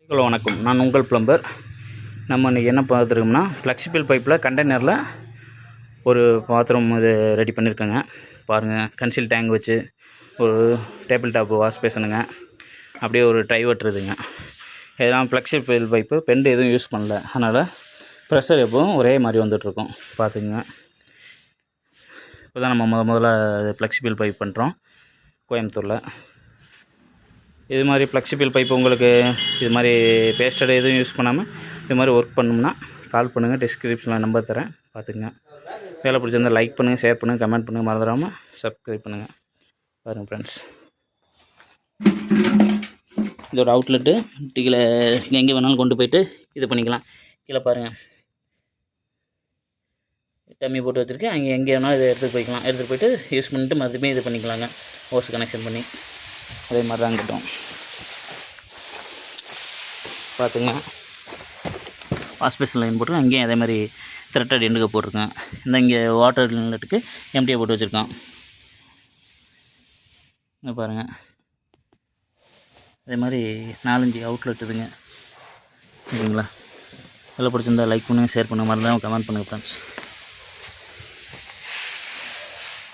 Hello வணக்கம், நான் உங்கள் ப்ளம்பர். நம்ம இன்றைக்கி என்ன பார்த்துருக்கோம்னா, ஃப்ளெக்சிபிள் பைப்பில் கண்டெய்னரில் ஒரு பாத்ரூம் இது ரெடி பண்ணியிருக்கேங்க. பாருங்கள், கன்சீல் டேங்க் வச்சு ஒரு டேபிள் டாப்பு வாஷ் பேசணுங்க, அப்படியே ஒரு ட்ரை வெட்டுறதுங்க. இதெல்லாம் ஃப்ளெக்சிபிள் பைப்பு, பெண்டு எதுவும் யூஸ் பண்ணல, அதனால் ப்ரெஷர் எப்போவும் ஒரே மாதிரி வந்துட்டுருக்கோம். பார்த்துக்குங்க. இப்போ தான் நம்ம முதல்ல ஃப்ளெக்சிபிள் பைப் பண்ணுறோம் கோயம்புத்தூரில். இது மாதிரி ஃப்ளெக்சிபிள் பைப் உங்களுக்கு இது மாதிரி பேஸ்டட் எதுவும் யூஸ் பண்ணாமல் இது மாதிரி ஒர்க் பண்ணோம்னா கால் பண்ணுங்கள். டிஸ்கிரிப்ஷனில் நம்பர் தரேன், பார்த்துக்குங்க. வேலை பிடிச்சிருந்தால் லைக் பண்ணுங்கள், ஷேர் பண்ணுங்கள், கமெண்ட் பண்ணுங்கள், மறந்துடாமல் சப்ஸ்கிரைப் பண்ணுங்கள். பாருங்கள் ஃப்ரெண்ட்ஸ், இதோட அவுட்லெட்டு கீழே எங்கே வேணாலும் கொண்டு போய்ட்டு இது பண்ணிக்கலாம். கீழே பாருங்கள், டம்மி போட்டு வச்சுருக்கேன். அங்கே எங்கே வேணாலும் இதை எடுத்துகிட்டு போய்ட்டு யூஸ் பண்ணிட்டு மறுபடியும் இது பண்ணிக்கலாங்க. ஹோஸ் கனெக்ஷன் பண்ணி அதே மாதிரி தான் கிட்டோம். பார்த்துங்க, வாஷ் பேஷன் லைன் போட்டு அங்கேயும் அதே மாதிரி த்ரெட்டட் எண்டுக்கு போட்டிருக்கேன். இந்த இங்கே வாட்டர் இன்லெட்டுக்கு எம்டியாக போட்டு வச்சுருக்கோம். இங்கே பாருங்கள், அதே மாதிரி 4-5 அவுட்லெட் இதுங்க. ஓகேங்களா? எல்லாம் பிடிச்சிருந்தா லைக் பண்ணுங்கள், ஷேர் பண்ணுங்கள், மறந்துடாமல் கமெண்ட் பண்ணுங்கள் ஃப்ரெண்ட்ஸ்.